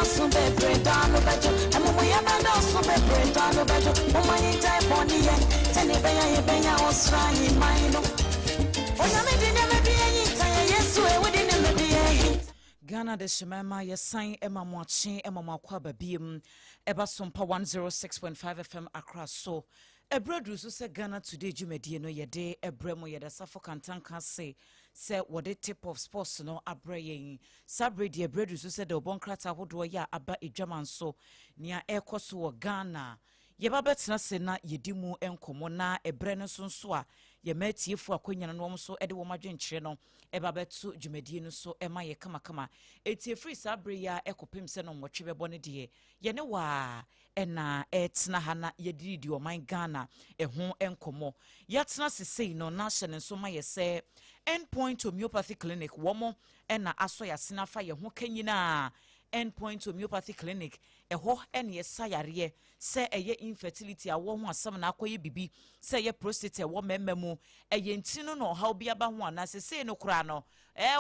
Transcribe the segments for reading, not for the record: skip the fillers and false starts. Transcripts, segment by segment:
so bebre dano bejo emo mo ya bando so bebre dano bejo mo mani tai boni yen tene benya osra yi maino onya me di me bi yin tai yesu e wodi ne me bi Ghana de Shemama yesan ema moachi ema makwa babiem eba Sompa 106.5 FM Accra so ebredu so se Ghana today jumedie no yede ebremo yede safo kantanka se wode tip of sports no abrayen sabredi ebredu so se de obonkrata hodo ya aba edwaman so nia ekoso wo Ghana yeba betena se na yedimu enkomo na ebre no so a ye matiefu akwanya no so ede wo madwenkyere no eba betu dwumadie no so ema ye kama etie free sabre ya ekopem se no nwotwe bebo ne de ye ne wa ena etena hana yediridi o man Ghana eho enkomo yatena sesei no na hye ne so ma ye se endpoint homeopathy clinic womo ena aso ya senafa ye ho kanyina endpoint homeopathy clinic eho ene ye sayare se eye infertility awo ho asam na akoye bibi se ye prostate wo memamu eye ntino no ha obi aba ho ana se no kura no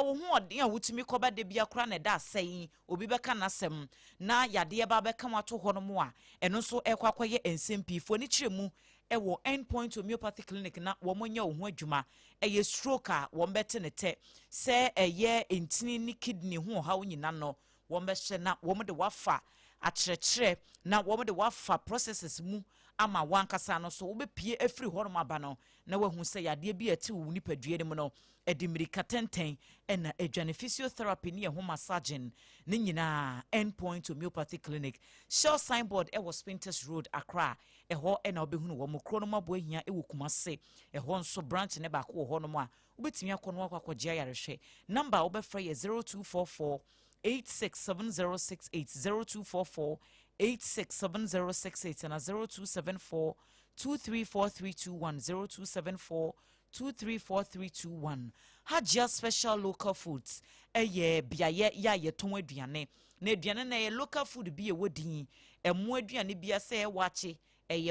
wo ho ode a wutumi koba de bia kura na da sai obi beka na sem na yade ba beka mato ho no mo a eno so ekwakoye ensempifo ni kiremu ewo endpoint homeopathy clinic na wo monya wo ho adwuma eye stroke a wo mbete ne te se eye ntini ni kidney ho ha onyina no wo mbehye na wo mde wafa akyerɛkyerɛ na wo de wafa processes mu ama wankasa no so wo bepie afiri hɔ no aba no na wahu sɛ yade bi ati wo nipadua ne mu no edimirika tenten na adwane physiotherapy ne ho massaging ne nyinaa endpoint homeopathy clinic shell signboard was Spinters Road Accra ɛhɔ na obehunu wo mo kro no mabo ahia ɛwɔ Kumase ɛhɔ nso branch ne ba ko hɔ no mu a wobetumi akɔ no akɔgye ayarehwɛ number wo bɛfrɛ yɛ 0244 867068 0244 867068 and 0274 234321 0274 234321 Hajia special local foods biaye ya ye ton aduane na aduane na ye local food bi e wodin emo aduane bia se wache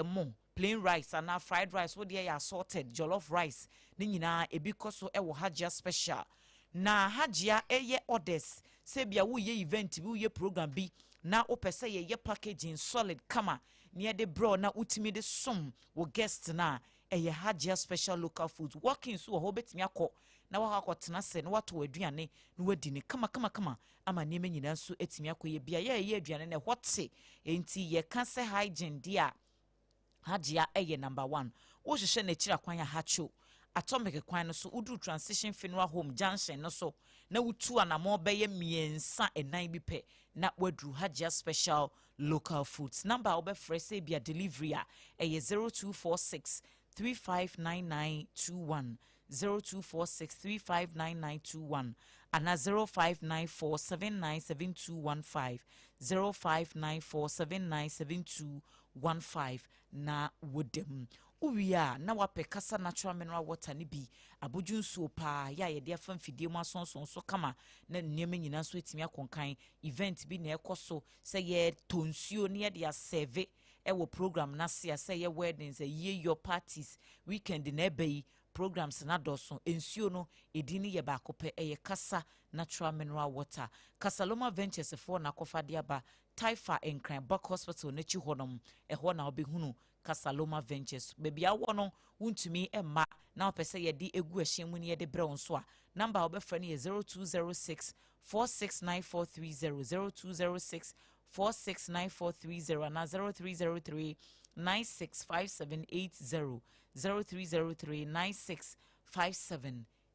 mo plain rice and fried rice what they assorted jollof rice ni nyina ebi koso wo Hajia special na Hajia orders se bia wo ye event bi wo ye program bi na opese ye packaging solid kama near the bro na utimi de som wo guest na Hajia special local foods working so ho betimi akọ na wa akọtena se na wato aduane na wadi ni kama ama neme nyina so etimi akọ ye bia ye aduane na hote enti ye ka se hygiene dia Hajia number 1 wo hwehwe na kira kwan ya hacho atomic kwan no so udu transition funeral home junction no so na wutu anamo beye miensa enan bi pe na wadru Hajia special local foods number obefre say bia delivery a 0246 359921 0246 359921 and 0594 797215 0594 797215 na wodem uwia na wape kasa natural mineral water ni bi abojunsu pa ya ye de afan fidie mu asonson so kama na nneema nyina so etimi akonkan event bi na ekoso se ye tonsuo ne ye de serve ewo program na se ye weddings ye your parties weekend na ebai programs na doso ensuo no edini ye ba kope kasa natural mineral water Kasaloma Ventures for na kofa de aba Taifa Enkran Buck Hospital na chi honom ho na obehunu Kasaloma Ventures baby awo no wuntumi emma na opese ye di egu ahyen mu ne ye de bre won so a number obefra ne 0206 469430 0206 469430 na 0303 965780 0303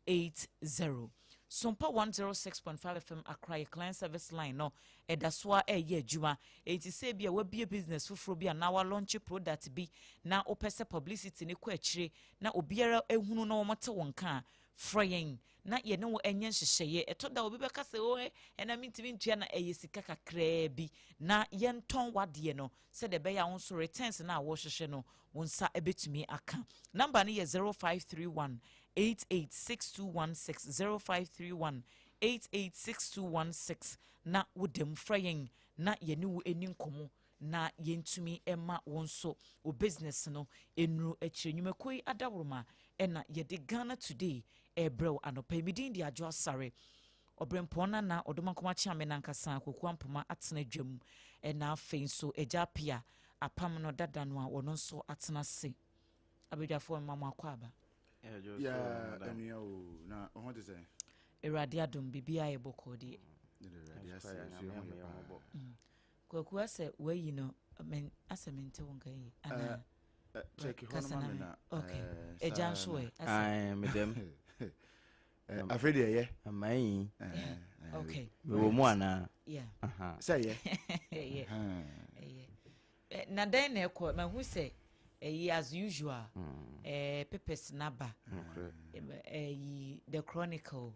965780 Sompa 106.5 FM Accra client service line no edaswa ye adwuma enti se bia wa bie business fufuro bia na wa launch product bi na opese publicity ne kwa akire na obiara ehunu na womote wonka fraying na ye ne wo enye hyehyeye etoda obi beka se o ena mintimi ntua na sika kakra bi na ye nton wade no se de be ya won so returns na wo hyehyɛ no wonsa ebetumi aka number ne ye 0531 886216 0531 886216 na wodem fraying na ye ne wo eni nkomo na yentumi emma wonso o business no enru akirennwumakoi adaworoma ena ye de Ghana today ebrew anopa midin di ajo asare Obrempong na odoma koma chiame nankasa koku ampoma atena dwam na afei so eja pia apam no dada no a wono so atena se abedwafo mama akwaba ya enia o na ho te say erade adom bibia ye bokodi koku ase wayi no men ase mente wonka yi ana check hono mama na okay eja so e ase medem afraid ye amai okay we mu ana yeah say ye yeah na den na ekọ ma hu say as usual papers naba the Chronicle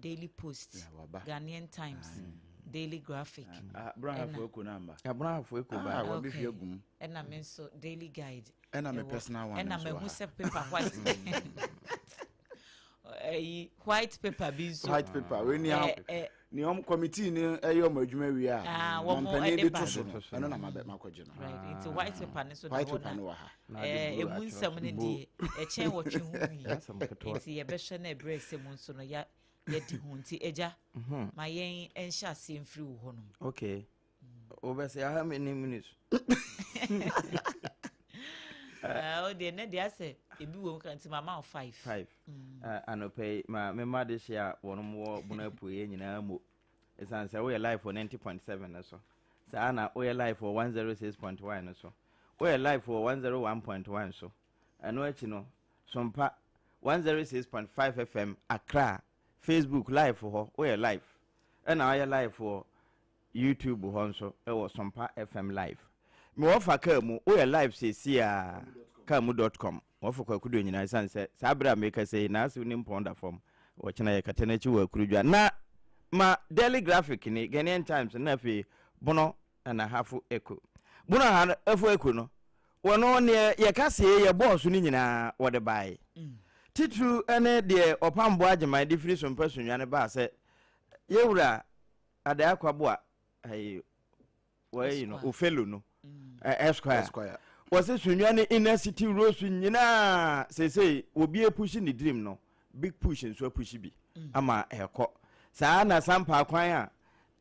Daily Post Ghanaian Times Daily Graphic bravo eko namba bravo eko ba wa bi hwe gum na me so Daily Guide na me personal one na me hu say paper white white paper bi so white paper we ni committee ni eyo madwuma wi a company de to so no na makoje no right it's white paper ne so white paper no wa ha emu nsam ne die echen wo twe hu wi enti ye be hwe na ebrese mu nso no ya di hu nti eja ma yen enhya ase mfiri wo ho no okay obese how many minutes oh de ne dia say ebi wo kan ti mama 5 anopay ma memma de share wonom wo bona puye nyina mo esan say we live for 90.7 na so sa na we live for 106.1 na so we live for 101.1 so eno achi no Sompa 106.5 FM Accra Facebook live for we live and I live for YouTube ho so e wo Sompa FM live me wo fa ka mu we live se a kamu.com wo fa kwakudo nyina san se sabra make say na asu ni mponda form wo chena ye katena chi wa kurudwa na ma Daily Graphic ni Ghanaian Times na fe bono na hafu echo bono ha afu echo no wono ne ye kase ye boss ni nyina wo de bai titru ene de opambo agema de free Sompa sunwane ba se yewura ada akwabo a ayi we no ofelo no Esquire was a sunwane inner city rose nyina say obi e push ni dream no big push nso push bi ama eko saa na sampa kwan a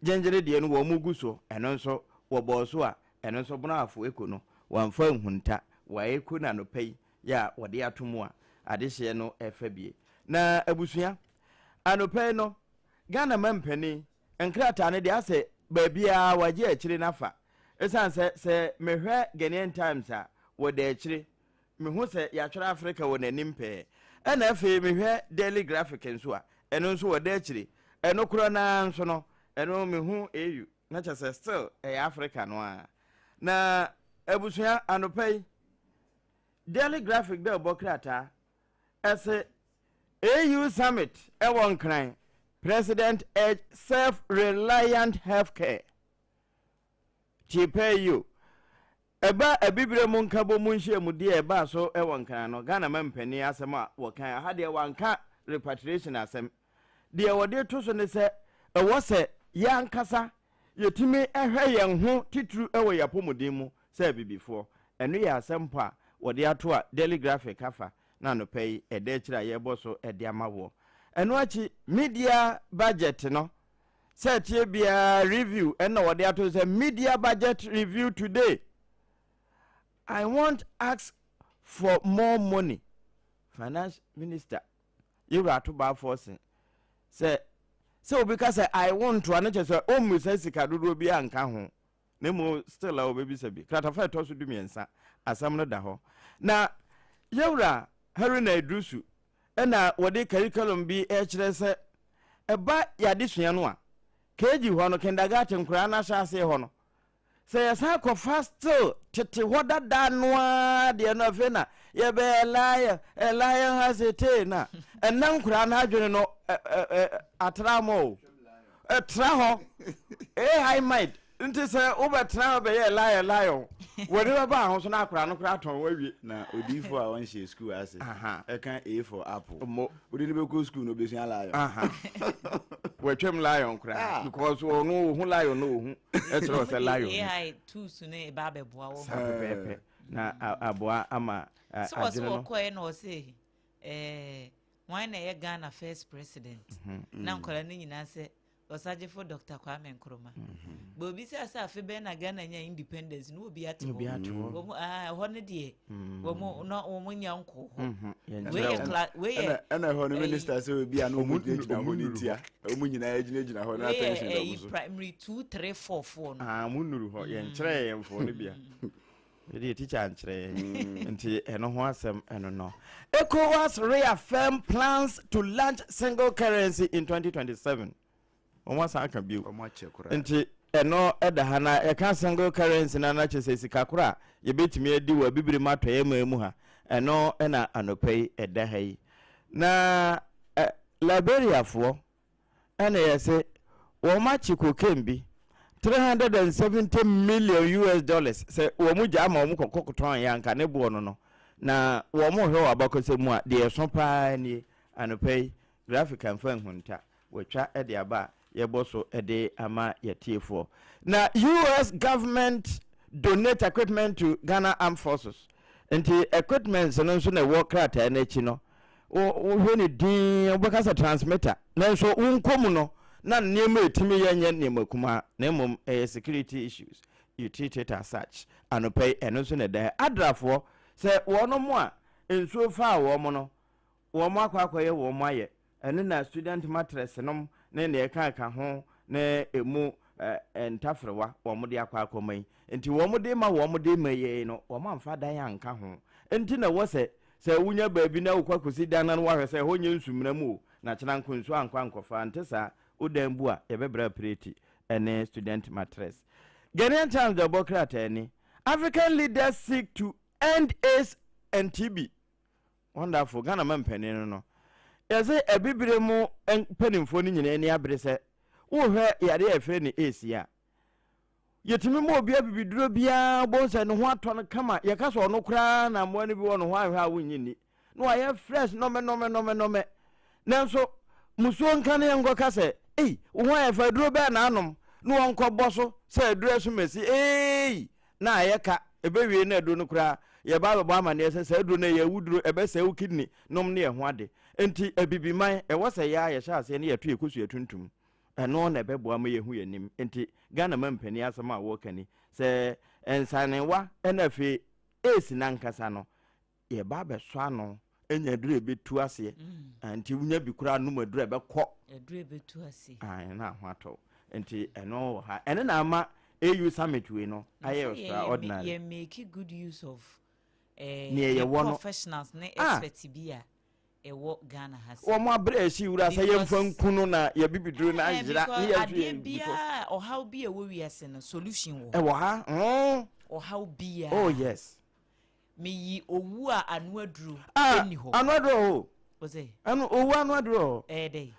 genjere de no wo mugu so eno nso wo bo so a eno nso bona afo eko no wamfa nhunta wa eko na no pay ya wode atomo a adehye no efa bie na abusua anopay no Ghana mampani enkrata ne de ase baabia waje akire nafa esan se mehwe Ghanaian Times a wo de akire mehu se ya twere Africa wo nanim pe na afi mehwe Daily Graphic nso a eno nso wo de akire eno kro na nso no eno mehu EU na chese still Africa no a na abusua anopay Daily Graphic de obokrata ese EU summit won kran President urged self-reliant healthcare. TPU. Eba ebibire mu nkabo mu nhye mu de eba so won kran no Ghana mampani asema wo kan ha de wanka repatriation asem. De wode to so ne se ewo se yankasa yetimi ehwe yen ho titru ewo yapomudin mu se bibifo. Eno ya asempa wode ato a Daily Graphic afa na no pay ede kira ye boso ede amawo. Eno achi media budget no set ye bia review eno wode ato say media budget review today. I want ask for more money. Finance Minister you got to buy force say so because I want to anache say o mu say sika dodo bia anka ho na mo still a obebi sabi krata fa to so du miensa asam no da ho na yewra Haruna Idrusu ena wode curriculum bi e kire se eba yade sua no a keji ho no kindergarten kura na sha ase ho no se yesa ko fast tete hoda da no a de no fe na ye be lion has a tail na enan kura na adwene no atramo tra ho high mind nti se obetra be ye lion wode ba ho so na akura no kura ton wawie na odifo a won she school ase e kan A for apple odi ni be go school no be sun lion we twem lion kura because no hu lion no hu e tro se lion ai tu su ne ba be boa wo na aboa ama so was ko e no say why na Ghana first president na nkola ni nyina se osaje for Dr. Kwame Nkrumah but obi say afi be na Ghana nya independence no obi ate wo ho ne de wo no nyanko ho we ana ho no minister say obi an omu gina ho ni tia omu nyina gina ho na attention do so primary 2 3 4 4 no munuru ho ye nkyere ye mfo ne bia the teacher nkyere nti eno ho asem eno no ECOWAS reaffirm plans to launch single currency in 2027 omasa aka bio nti eno edaha na e ka single currency na chese sika kura ye betimi adi wa bibiri matoye mamu ha eno na anopai edaha yi na Liberia fo ena yese wo machi kokembi $370 million say wo mu jama wo mu kokoton yanka ne bo no na wo mu hwe abakose mu a de so pa ni anopai graphic and fan hunta wotwa e de aba ye boso e de ama yetiefo na US government donate equipment to Ghana Armed Forces enti equipment no so na work rata na chi no wo hwe ni din obakasa transmitter na so unkomu no na nneema etimi yenye nneema kuma na mom security issues you treat it as such anopai eno so na da adrafo se wono mo a ensuo fa wo mo no wo mo akwakoye wo mo aye eno na student mattress no na na eka ho na emu entafrewa wo mo de akwakomai enti wo mo de ma wo mo de maye no wo mo amfa dan anka ho enti na wo se wunya baabi na ukwakosi dan na wo hwese ho nye nsumra mu na kyena nkonsu ankwankofa ntesa udembu a yebebra preti ene student mattress Ghanaian Times Democrat eni African leaders seek to end AIDS and TB wonderful Ghana man penino no yese ebibire mu penimfo ni nyina eni abrese wo hwe yare efre ni AIDS ya yetimi mo obi abibiduro bia bonse no ho ato kama yekaso no kra na mo ani bi wo no ho ahwe a wonyini no aye fresh no me nanso musuo nkane yengo kase wo aye fa duro be na anom no wonko boso se duro so mesi na ayeka ebewie na edo no kra ye ba bo amane se duro na ye wuduro ebe se wo kidney nom ne ye ho ade enti abibiman e wo se ya ye sha se ne ye to ekosu etuntum eno na bebo ama ye hu yanim enti Ghana mampani asama wo kani se ensanewa enafe esi nankasa no ye ba be so ano enya dure betu ase enti wunya bikura no madure be kɔ dure betu ase na ho ato enti eno ha ene na ama AU summit we no aye extraordinary ye make good use of professionals ne experts bia ewo Ghana has wo mo abre si wura say yemfa nkunu na ye bibiduru na ajira ni ya bia o how be ewo wiase no solution wo ewo ha o how be oh yes me yi owu a anu aduru eni ho anu aduru o say anu owu anu aduru dey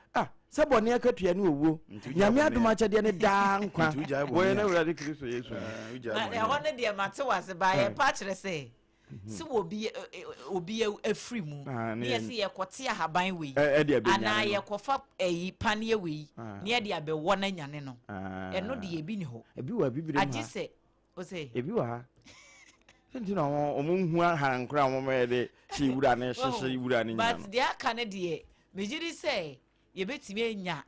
se boni akatua ne owu nyame aduma chede ne da nkwa wo na wura de Kristo Yesu na ho ne de mate wase ba ye pa kire say si obi afri mu na yesi ye kote ahaban we ana ye kofa pane we na ye de abewo na nyane no eno de ye bi ni ho ebi wa bibire ma agi se o se ebi wa ha senti na omunhu hankra omome de si wura ne hyehye wura ne nyane but de aka ne de mejiri se ye betimi enya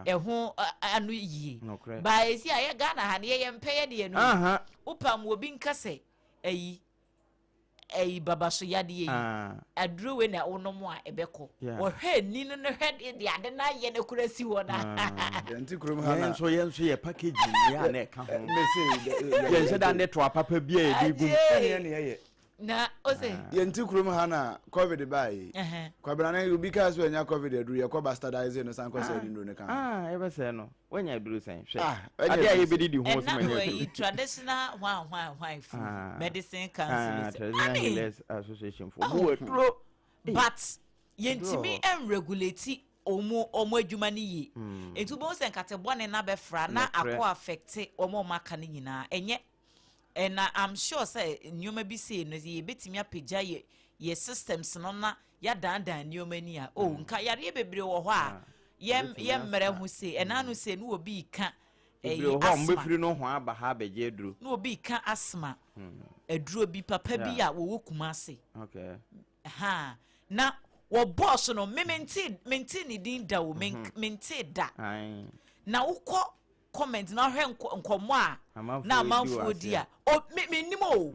eho anu yie ba esi aye Ghana ha ne ye mpeye de enu upam obi nkase baba so yade yi aduro we na wonomo a ebeko wo hwe ni no hwe de ade na ye na kurasi wo na enti krom ha na yenso ye package ya na ka ho yense da ne to papa bia e di gum ne ye na o se yenti krom ha na covid bai kwabra na obi ka so anya covid aduru ye ko bastardize no san ko se di no ne kan e be se no wanya aduru san hwe ade aye be di ho so manya e traditional one food medicine council traditional healers association for who duro but yentimi en regulate omo adwuma ni yi etu bo se nkate bone na be fra na akọ affect omo maka ni nyina enye and I'm sure say nyoma bi say no ye betimi apagya ye systems no na ya dandan nyoma ni a nka yare bebre wo ho a ye mmere hu say enanu say no obi ka ho mbefiri no ho aba ha beje aduru no obi ka asma aduro bi papa bi a wo kuma ase okay na wo boss no me maintain ni din da wo maintain da na ukọ comment na hwe nkomo a na amanfo di a o me nimo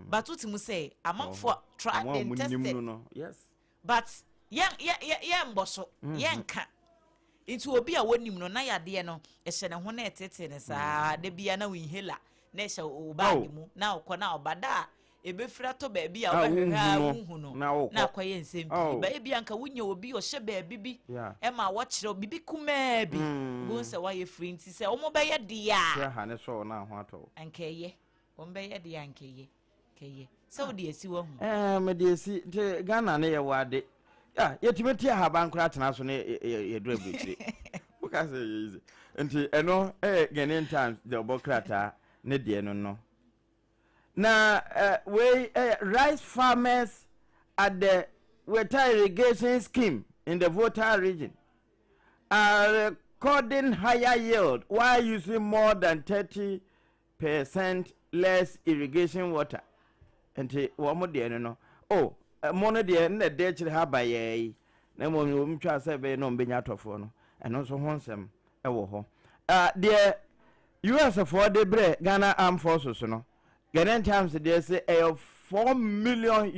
but utimu say amanfo try and test it yes but yeah mboso yenka into obi a wonim no na yade no ehye ne ho na etete ne saa de bia na winhela na ehye o bag mu na okọ na obada ebefira to ba bia obahwe hu no na akwaye nsem ba bia nka wunya obi o hye ba bibi e ma wo kire bibi kuma bi bo se wa ye free nti se omo ba ye de ya se ha ne so na ho ato ankeye omo ba ye de ya ankeye keye so de esi wo hu me de esi te Ghana ne ye wade yetimeti ahaban kura tena so ne ye do abukire buka say easy enti eno Ghanaian Times the obokrata ne de no na we rice farmers at the water irrigation scheme in the Volta region are recording higher yield while using more than 30% less irrigation water enti wo mo de no mono de na de chire ha baye na mo mtwa se be no mbenya atofo no eno so honsem wo ho de US for the bre Ghana Armed Forces no Ghanaian Times they say $4 million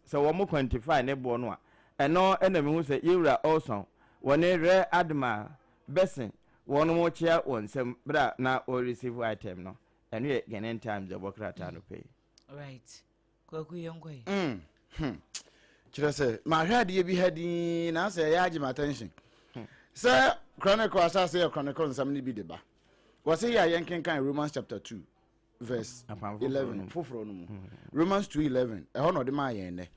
so wo mo quantify ne bo no a eno na me hu se yewura also woni re admiral Besson wonu mo chia wonsem bra na o receive item no eno ye Ghanaian Times the bokrata no pay right kwaku yonkoi Chira say ma hwade bi hadi na say ya agi my attention say chronicle asa say chronicle nsam ni bi de ba was say ya yenken kan Romans chapter 2 verse 11 foforo no mu Romans 2:11 e ho no de ma yen ne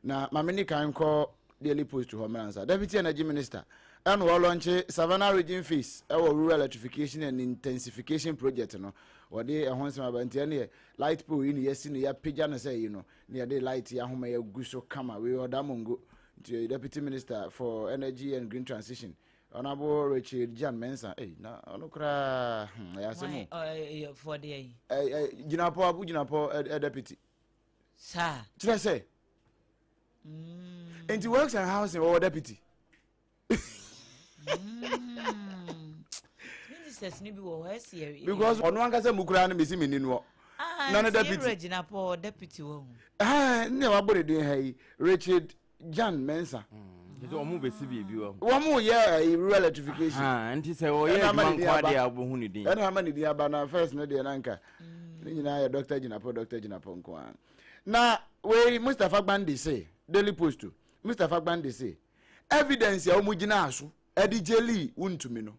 na ma me ni kan ko daily post ho mansa deputy energy minister and we launch Savannah region phase our rural electrification and intensification project no or dey ehonsem abanti na light pole ni yesi ni ya pija na say you know near the light ya homa ya guso kama we order mongo to deputy minister for energy and green transition honorable Richard Jan Mensa na onokra ya semo for the jinapo abu jinapo deputy sir tell say and works and housing or deputy because on one kase mukura na mesi menni no na na deputy Regina Paul deputy wo ne wa bore den hai Richard Jan Mensa so omu be si biebi wo mu ye rural electrification anti say o ye man kwa de abohu ni din na ma ni din aba na first na de na nka ni nyina ya Dr. Jinapo nko an na we Mustafa Gbandi say Daily Post Mustafa Gbandi say evidence ya omu gina aso edigeli wuntumi no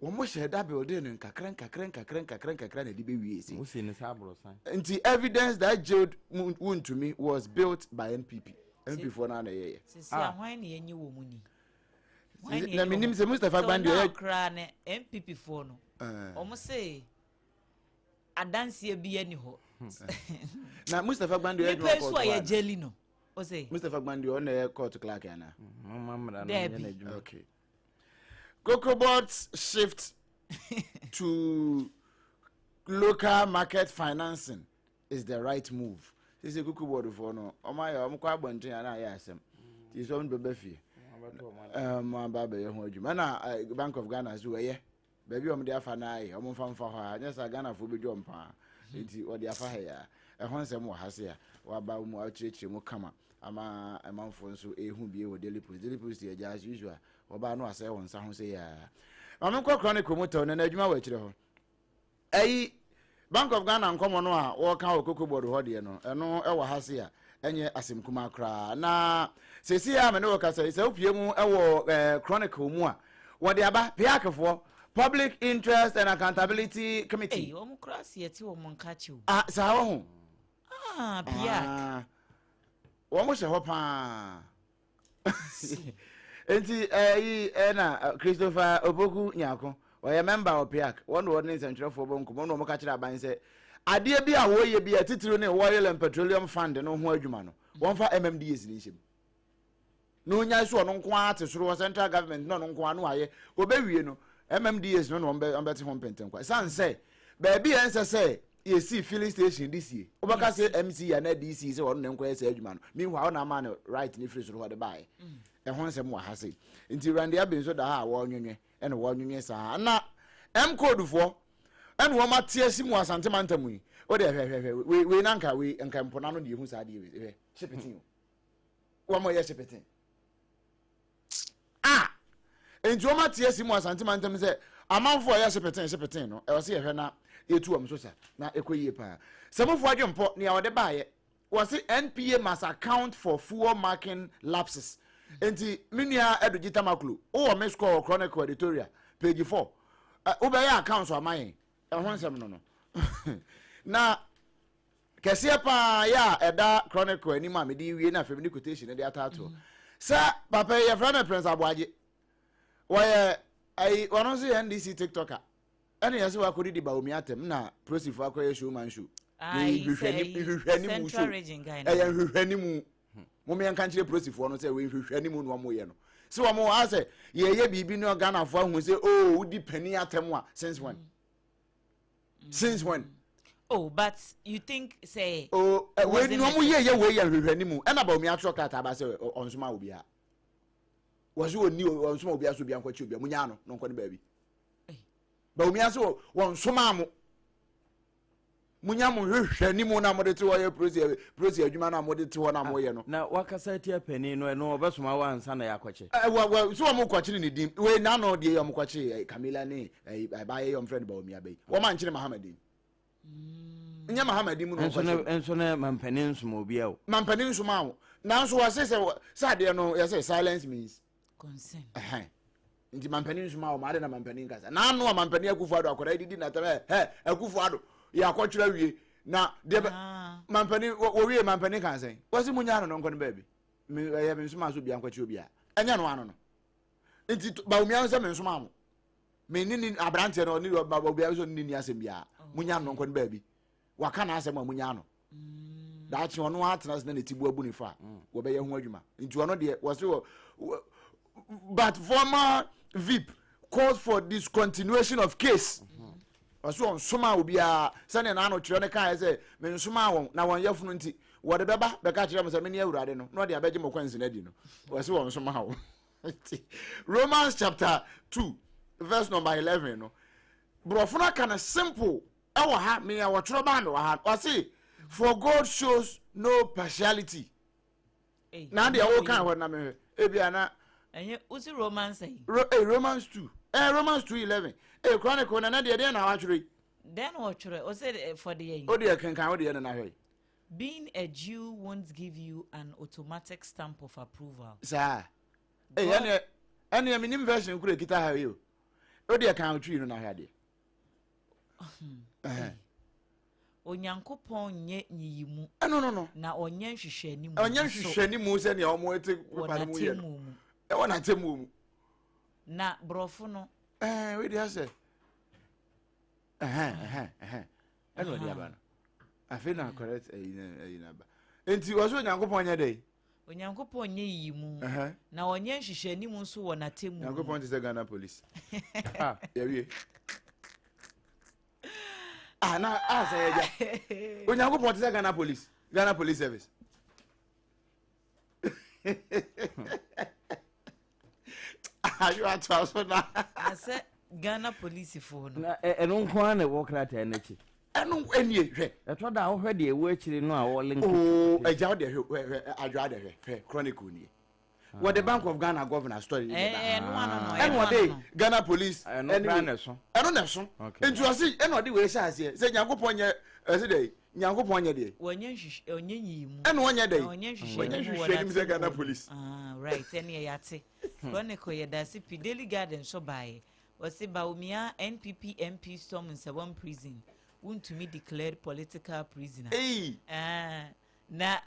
wo mo she da building no kakran na di be wie si wo se ne sabro san nti evidence that jailed wuntumi was built by NPP for na ye sisi ahwan ne yenyi wo mu ni na minim se Mustafa Gbandi ya kra ne NPP for no omo say adanse bi ani ho na Mustafa Gbandi ya court so ya jeli no o say Mustafa Gbandi on na court clerk ana mamra no okay Cocobots shift to local market financing is the right move. This is a Cocobot for no. Oh my, I'm quite bunting and I ask him. This one be beefy. My baby, mana Bank of Ghana do ye. Baby, I'm there for nigh. I'm from for her. Yes, I Ghana for be jump. It's what the affair here. A handsome more has here. What about more church mo come? Ama a month for so a who be with Daily Post here as usual. Oba no ase won sa ho se ya mama ko chronicle motor na adwuma wa kire ho Bank of Ghana nkomo no a wo kan Cocobot ho de no eno e wa ha se ya enye asem kuma kra na sesi ya me ne wo ka se opie mu e wo chronicle mu a wo de aba piakefo Public Interest and Accountability Committee wo mu kra se yeti wo mu nka chi sa wo ho piak wo mo she ho pa enti na Christopher Oboku Nyako oye member of PIAC one ordinance central for bonko mo no mo ka kire aban se ade bi a wo ye bi atitiro ne oil and petroleum fund no ho adwuma no won fa MMDS ni hye no nya so no nko ate soro central government no nko anu aye obewie no MMDS no no on be te ho penten kwa san say ba bi ense say you see filling station this year obaka say MC and DC say one nko say adwuma no meanwhile na man right ni free so what buy e ho nsem wa ha say nti rande abin so da ha wo nwunwe e no wo nwunwe sa na M code for and wo matie si mu asante mantamu yi o de hwehwehwe we nanka we nka mpona no de hu sa de we shipetin wo mo ye shipetin nti wo matie si mu asante mantamu say amanfo ya shipetin no e wo se ye hwe na etu am so sa na ekoyie pa samofo adwempo ne awode baaye was NPA must account for fuel marking lapses enti minia edugita maklu o me score chronicle editorial page 4 obey account so amayen ehon nsem no na kese pa ya eda chronicle ani ma me di wie na family quotation de atato sa papa ye friend prince aboaje why I one see NDC TikToker ene yase wa kodi di ba omi atem na prosifo akoye show man show hwehwani mu central region guy hwehwani mu mo me nka nkire prosifo no say we hwehwani mu no mo ye no so wa mo ase ye bibi no Ghana fo hu say oh udi pani atem a since when oh but you think say oh we no mo ye hwehwani mu ena ba omi atro kata ba say onsuma obi a was you ni onsuma obi aso bi ankwachi obi munya no no nkɔ ne ba bi ba omi aso won soma mo munya mo hwehwani mu na mo de te wo ye prosi adwuma na mo de te wo na mo ye no na wakasa ti apani no no obesoma wa ansa na yakwache so mo kwachi ni dim we na no de yom kwachi Camila ni ba ye yom friend ba omi abai wo man kire Muhammadin nya Muhammadin mu no kwachi enso na mampani nsoma obi a mampani nsoma wo na nso wa say de no ye say silence means consent nti mampani nsoma wo ma de na mampani nkasa na no mampani akufuado akora didi na tare akufuado ya kwatwira wie na de mampani wo wie mampani kan sen wasi munya no nko ne baabi me ya me nsoma so bia nkwachi obi a enya no ano no nti ba omi an se me nsoma mo me ni abrante no ni ba obi a so ni asem bia munya no nko ne baabi waka na asem munya no da chi ono atena se na tibu abu ni fa wo be ye ho adwuma nti ono de wasi but former VIP called for discontinuation of case. Also on soma obia sane na no twere ne kan say me nsoma won na won yafunu nti wo de beba be ka kire mo say me ne awurade no no de abeje mo kwansi na di no wasi won soma wo Romans chapter 2 verse number 11 no brofuna kana simple e wo ha me ya wo twere ba me wo ha wasi for God shows no partiality na de wo kan ho na me ebia na enye usi Romans say Romans 2 Romans 2:11 chronicle na de na watchre then watchre o say for the o de kan o de na hwe being a Jew won't give you an automatic stamp of approval sir ene minim version kure kita ha yo o de kan o twi no na hwe de onyankopon nye nyiyimu no na onye nhwehwani mu onye nhwehwani mu se ne o mo ete pa mu ye e wona temu mu na brofo no we dey say eno dey aba no afi na correct na ba enti wo so onyankopon nya dey onyankopon nye yiyimu na onye nhwehwani mu nso wo na temu onyankopon te Ghana police ya wie na say ya onyankopon te Ghana police service you are so na ase Ghana police for no eno nko an wo krata enachi eno enie hwe eto da wo hwe de ewo akiri no a wo link eja de hwe adwa de hwe chronicle ni what the Bank of Ghana governor story no what dey Ghana police eno na so nti o si eno de we sha ase se nyankopon nye ase dey nyankopon nye dey onye nyimu eno onye dey onye hwehwani se Ghana police right ene yate chronicle ye da si Daily Garden so by wasi Baumia NPP MP storm in Sabon prison want to be declared political prisoner na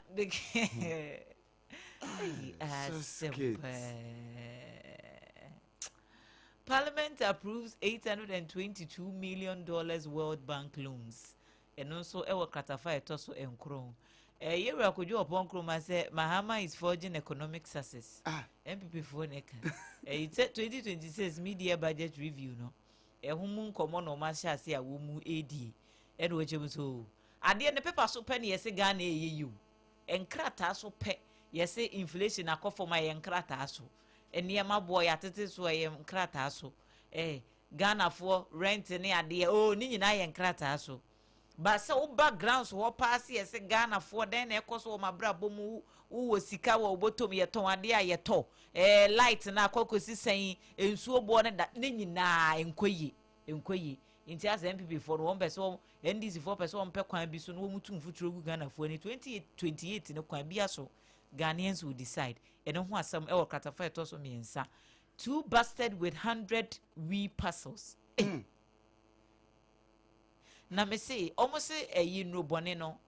Parliament approves $822 million World Bank loans and also ewa katafa etoso enkron yewe akoju opon kroma say Mahama is forging economic success MPP for neka 2026 media budget review no ehumu nkomo no ma sha se awomu edi ene wo chem so ade ne paper so pe ne yesi Ghana eyeyu enkrata so pe yesi inflation akofoma ye enkrata so ene ma boy atete so ye enkrata so Ghana for rent ne ade ni nyina ye enkrata so ba se wo background so pass yesi Ghana for den na ekoso ma brabo mu wo sika wo botom ye ton ade a ye to light na akokosi sen ensuo bo ne da ne nyina enkoyi inti as MPP for one person NDC for person on pe kwan bi so no mutum futuro gu Ghana for ni 2028 ne kwan bi aso Ghanaians will decide eno ho asem e wo katafa eto so miensa 2 busted with 100 wee parcels na me say almost eyi no bone no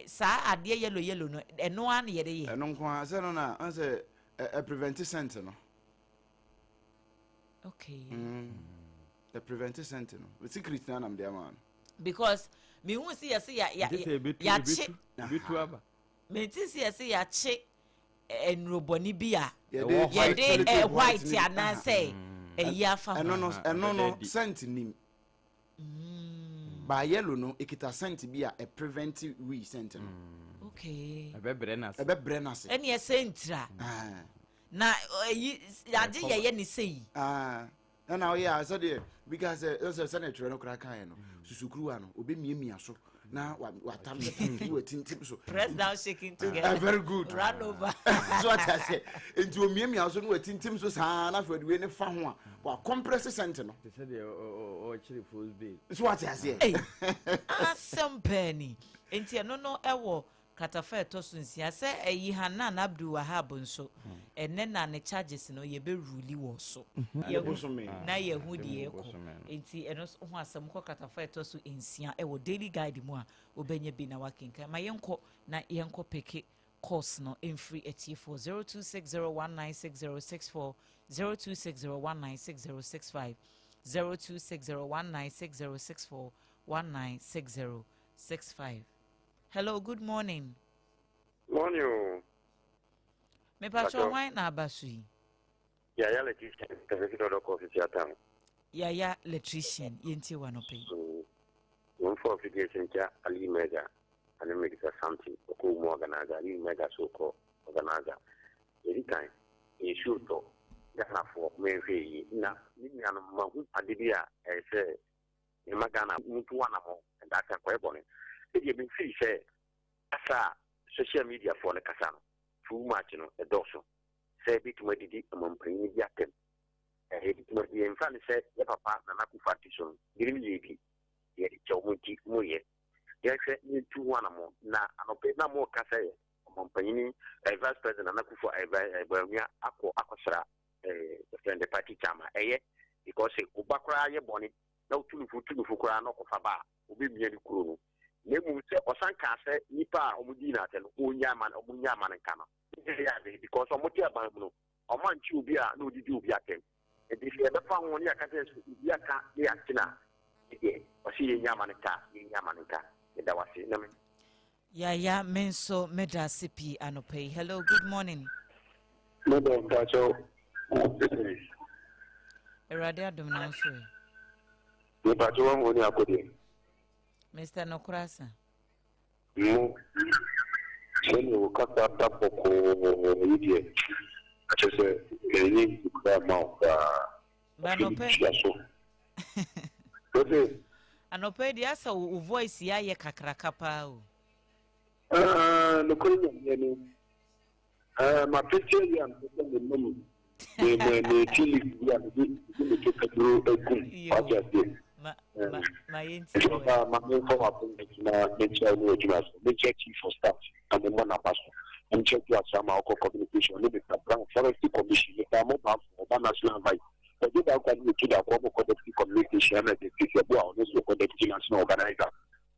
sa ade yellow no eno an ye de ye eno kwa se no na an se a preventive center no okay the preventive center no the secret na am there man because me hu see ya che bitu aba me ti see ya che enroboni bia ye de white ana say eya fa eno no cent nim ba yellow no ekita cent bia a preventive we center no okay ebe bre na se ene ye centra na yaje ye ni sei na oya so de because so senator no kra kan no susukuru no obemiamia so na watam we tintim so press down shaking together very good run over so what I say enti omiamia so no we tintim so saa na fa de we ne fa ho a wa compress center no they said o chiri full big so what I say asem penny enti no ewo katafa etoso nsia se eyi Hanan Abdul Wahab nso enne na ne charges no ye be ruli wo so ye na ye hu de ye ko enti eno ho asem ko katafa etoso nsia ewo daily guide mu a obenya bi na wakenka ma yenko na yenko peke course no free etifo 0260196064 0260196065 0260196064 196065. Hello, good morning. Morning. Me pacho why na abasui? Ya electrician, the do coffee theater. Ya electrician, yenti wanope. One for application ja Ali Mega, and make it something. Ko mo organizer Ali Mega so ko organizer. Every time issue to Ghana for me fe na ni na ma hu adibia say magana mutu wana mo and that can ko ebone. You been free say asa social media for the kasano too much no a doso say bit mo didi amampani bi atem bit mo di en fan say ya papa na nakufa tison girim yebi ye chomuti mo ye say ni tu wana mo na anope na mo kasa ye amampani vice president na nakufa ebawia akosra the party chama because ubakra ye boni na utulufu kra no kofa ba obi miani kuro no nemu se osanka se nipa omudi na te no omunya man nka no because omoti aban no omanchi obi a na odidi obi akem e di fe be fa won ya ka se obi aka ya kina e o si ye nyama nka e da wase na me ya menso medasipi anope. Hello, good morning. Hello, Pacho. Erade adom na so Ni Pacho won ni akodi. Mr. Nokrasa. No. Seni ukata tapoko yidie. Achese ni kama Banope. Ote. Anope di asa u voice ya ye kakraka pa o. No konya ni. Ma picture ya mtoto mmomu. Me chili ya ni tukadro ekun. Acha de. Ma yenti for chief of staff and the man pastor and check your some communication limit the forestry commission the mobile for national vice but they are going to the community communication and the people who are also connected national organizer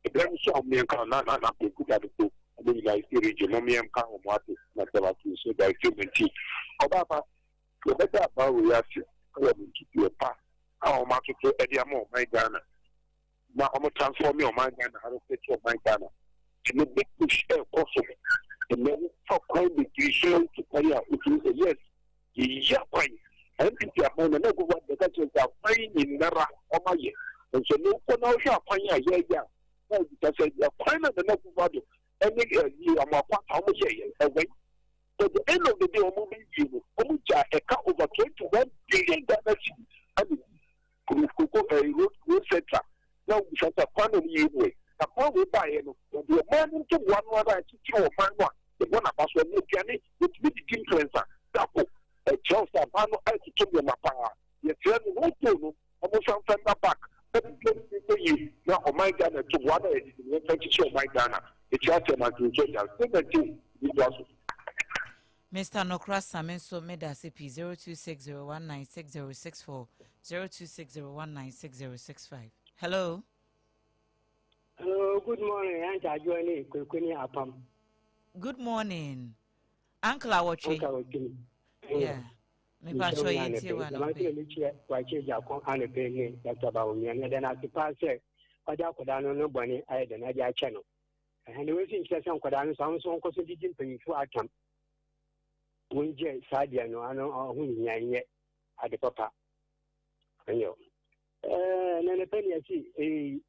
the grand so me can na be good at it and then like the region no me am can what na tell you so that humanity obaba the better about we have to keep your path how much to ediamo my Ghana now I'm transforming on my Ghana how to set your my Ghana and the big push possible and then for quite the decision to carry out it is yes yeah quite and people are going to know what the countries are playing in Nara or my year and so no one knows how fine yeah because the climate the next body and you are more how much away. At the end of the day, Omuja over 21 billion dollars. Road sector. Now we shall find a new way. The point we buy the man into one to man the one of us will make it with the influencer. That a chance of man to give them a power. You tell me no to almost send that back. Now, my Ghana to one show my Ghana. It's just a man to change. Mr. Nokra Samenso made us a P 0260196064 0260196065. Hello. Hello, good morning. I'm joining Kukuni Apam. Good morning. Uncle Awachi. Yeah. Me pass you into one. I'm going to watch Japan and a penny that's about me. And then I pass it. I don't know nobody. I had another channel. And the way in Chesson Kodano sounds so concentrated for Atom. Winje Sadia no ano hunya yet at the papa. And you. Nana penny I see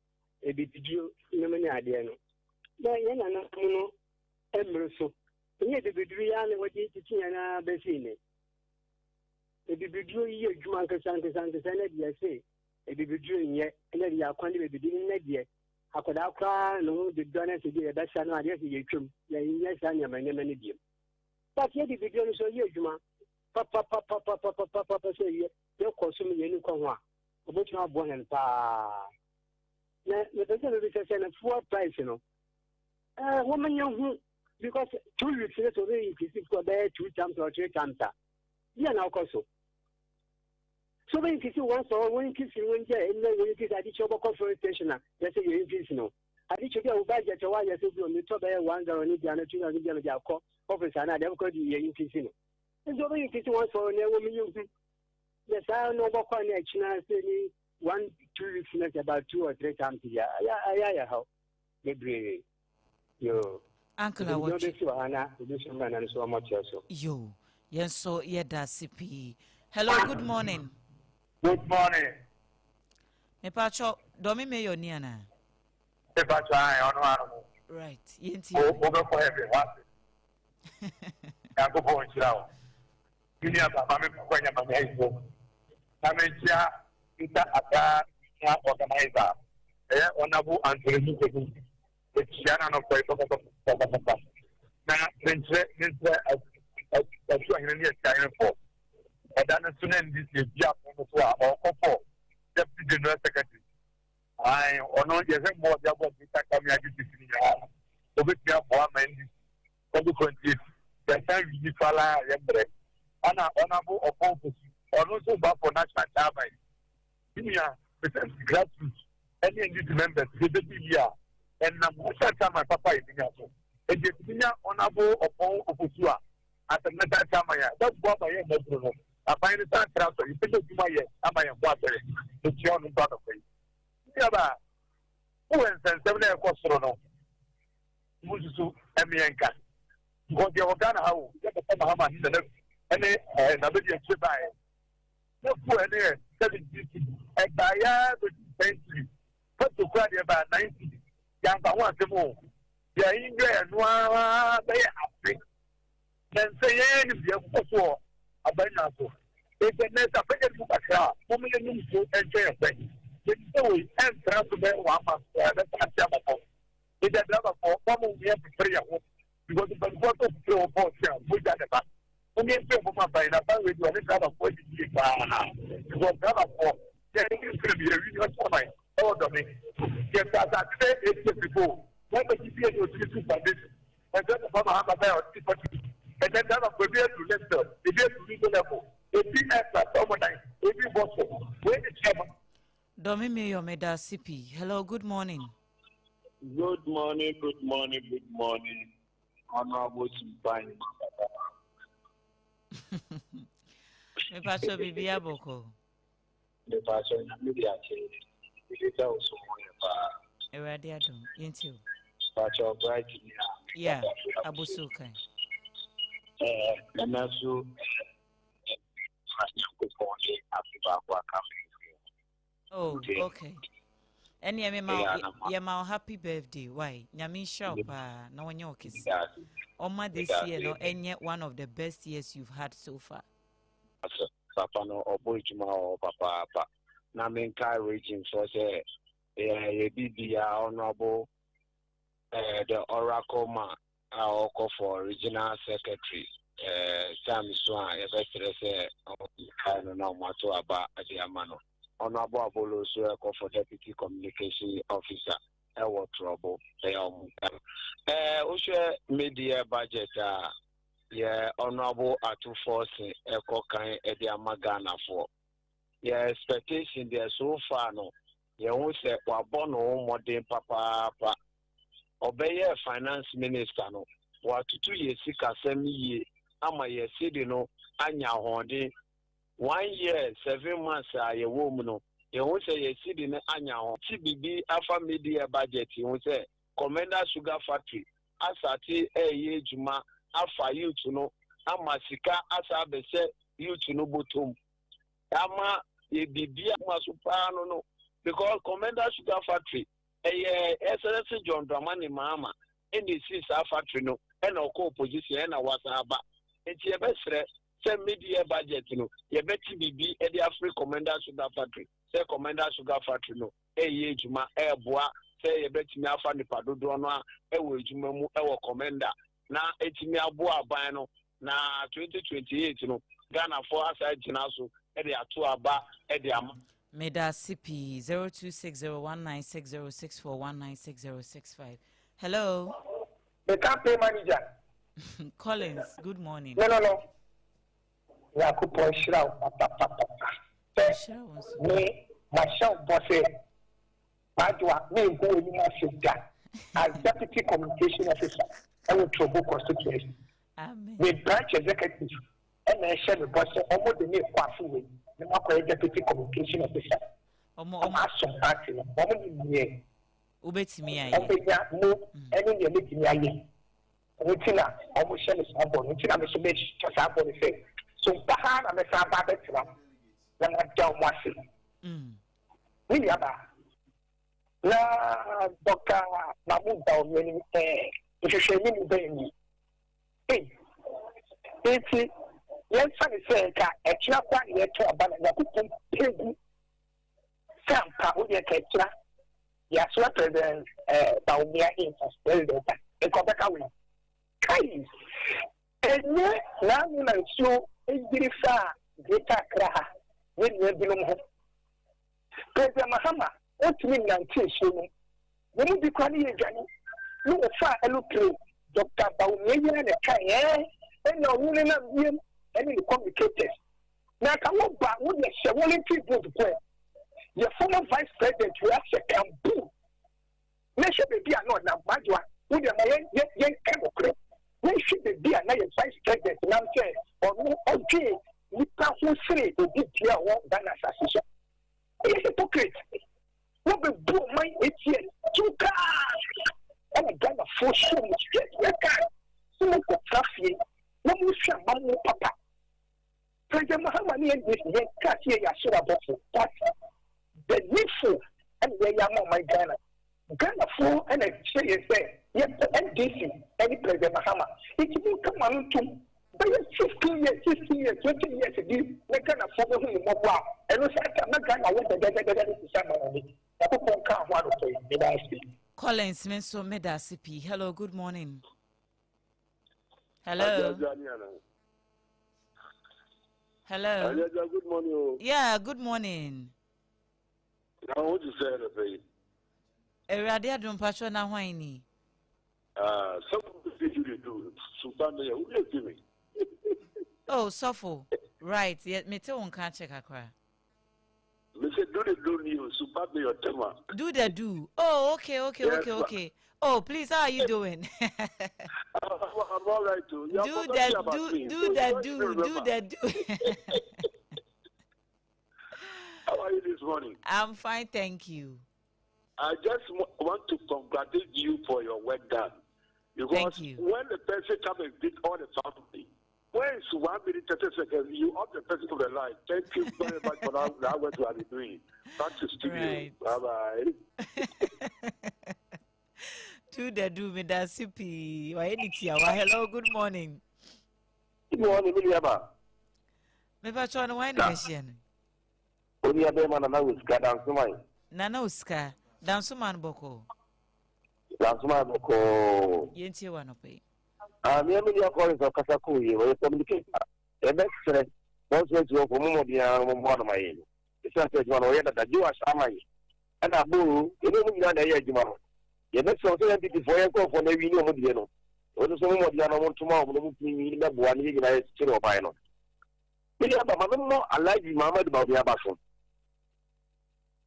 a video no many idea. No, Yana no Emerso. Yet the Vidrian what you teaching and Bessine. A video year, Jumanka Santa Santa Senate, yes, say. A video yet, and then you are quite beginning next year. I could outcry no the donors to be a best son. I guess you come. Yes, I am my name and idiom. But yet, if you don't show you, Juma, Papa, say, you're consuming any conwa. About your born and pa. The person is a full price, you know. Woman, young, because 2 weeks later, if you go there 2 times or 3 times, yeah, now also. So when you see once or when you kiss you, when you kiss at each other conference station, that's a you increase, no. I think you get back at your wife, you the top 1 or any other 2 office and I never could be increasing. And so when you kiss once or a woman, you yes, I know what connection I say 1, 2 weeks about 2 or 3 times a year. Yeah, how they bring you. Uncle Awachi. So much also. Yo, yes, so yeah, that's CP. Hello, good morning. Good morning. Me pacho, domi me yo niana. Right, yenti. Over for everyone. I go for it now. You need a family when you're my husband. I mean, yeah, it's a organizer. Honorable and President. The China of the now, then, that's what you need to for. And then as soon as this is or Deputy General Secretary. I honor you more than what we can come here to so we can form consequently. The time we follow Yembre. Anna honorable opponents, or also back for national government. Here, present grassroots, any youth members, the year, and most of the time my papa is in here. And the senior honorable upon Opusua at the next time, that's what I am. I find the transfer. You think you might have my water. It's your own part of it. Yeah, who and 7 across Rono? Musu Emianka. Because the Ogana, how you get the Mahama, and another year by. No poor there, 70, and by the century. But to cry about 90. Young, I want them all. They are in there, and they are happy. Then say, yeah, Abanaso. It's a net of a car, woman and fair thing. It's always and transfer one month. That's a Jamaco. It's a driver for one we have to pray at home because it's a photo of 3 or 4 years. We got it back. Only a paper for my friend, we do a driver for the year. Because driver for getting to be a real summer. Hold on me. Yes, as I said 8 before. When the GPA was 2 foundation, and then the Mama Hammer and then that will be able to let them, the be able to reach the level. If you have that, someone like, if you want to, where is Chairman? Domi Yomeda CP. Hello, good morning. Good morning, good morning, good morning. Honorable Sompa. Me pacho bibia boko. Me pacho media change. We tell someone about Eradiado, yenti. Pacho bright. Yeah, Abusuka. And also, oh, okay. Any my happy birthday. Why? Nyami Shapa, no one your kiss. Oma this year, no, any one of the best years you've had so far. Papa no Oboijuma or Papa. Namenka region so say a BBA honorable the Oracle ma our call for regional secretary Sam Swan, a best say I don't know what about Adiamano. Honorable Abolo so a call for deputy communication officer. Our trouble. Ushe media budget yeah honorable atu force echo kind Ediamagana for. Yeah, expectation there so far no. Yeah, who say wabono modern papa obey finance minister no. What 2 years sick assembly ama ye city no anya honde 1 year 7 months a woman no. You who say ye city no anya hon. TBB alpha media budget you who say Commander Sugar Factory asati ye juma alpha you to know amasika asa be say you to know bottom. Ama ye bibia masupano no because Commander Sugar Factory excellence John Dramani Mama in the CISA factory no and oko opposition and wasaba enti ye be say media budget no ye beti bibi e dey free Commander Sugar Factory say Commander Sugar Factory no ye juma boa say ye beti me afa nipa dodo no a wo juma mu wo Commander na etimi aboa aban no na 2028 no Ghana for aside jina so Edi atu aba edi am. Meda CP 0260196064196065. Hello. The campaign manager. Collins, good morning. No. Yakupo Shirao. Me, myself, bosse. Badwa, me go in my sister. As deputy communication officer, I will trouble constituency. Amen. The branch executive. And I share the boss almost the name Kwafu, the deputy communication officer. Some party, Ubeti me, no, any meeting I Utina, almost share the sample, Utina, Mr. Mitch, just have what they say. So, Bahan and the Sabbath, then I don't want to. We are now, Dr. Mamuda, when if you show me, baby. Hey, yes, I say, a chap yet to a banana, pig. Sampa, who yet a yes, what President Baumia in Australia, a Quebec away. Kai, and now you so very far, greater craha, when you belong home. President Mahama, what mean 19 so? When you be calling again, no far a look through Dr. Baumia and a Kai, and no woman of him. Any communicators. Now, I want back with the volunteer vote. Your former vice president, you have to come boo. There should be another Majua with the young Democrat. There should be another vice president. And I'm saying, or okay, we can't say the DPR won't ban assassination. It's hypocrite. What the boo my 8 years? 2 cars. And I got a 4 shoes straight. We can't. So, what the traffic? When you say, Mamu Papa. President Mahama and this young cat here, Yasura Bofu, but the needful and where you are, my Ghana. Ghana full and I say, yes, NDC, any President Mahama. It will come on to by 15 years, 16 years, 20 years ago, they can afford him more. And we said, I'm not going to want to get somebody. I can't want to say, Collins, Menso Meda CP. Hello, good morning. Hello. Hello. Good morning. Yeah, good morning. Now, what you say, Eradia don't patch on a whiny. Some of the things you do, Sultana, who give me? Oh, Sofo. Right. Yet, me too on can't check a cry. Mr. Do you, Sultana, your tema? Do the do. Oh, okay. Oh, please, how are you doing? I'm all right, too. Do that, do. How are you this morning? I'm fine, thank you. I just want to congratulate you for your work done. Because Thank you. when the person comes and beat all the family, Where is 1 minute 30 seconds? You are the person of the line. Thank you very much for that what you have been doing. Back to studio. Right. Bye-bye. Do me that sippy. Hello, good morning. Good morning, Miliaba. Me pa chon wine machine. Oni abe mana na uska dansumai. Nana uska dansuman boko. Dansumai boko. Yenti wano pe. Me Miliaba calling for Kasaku. We communicate. The best friend. Once we go for Momo dia Momo na mai. Isa se juma no yeda da jiwa samai. Ana buru, ene mu nyina da ye juma. Ye be so so entity for yan ko for na wi ni omo die no. Odo so Momo dia no mo tuma omo mu ni na bo ani ni na ye chiro obai no. Miliaba mama Alhaji Muhammad Babu Abaso.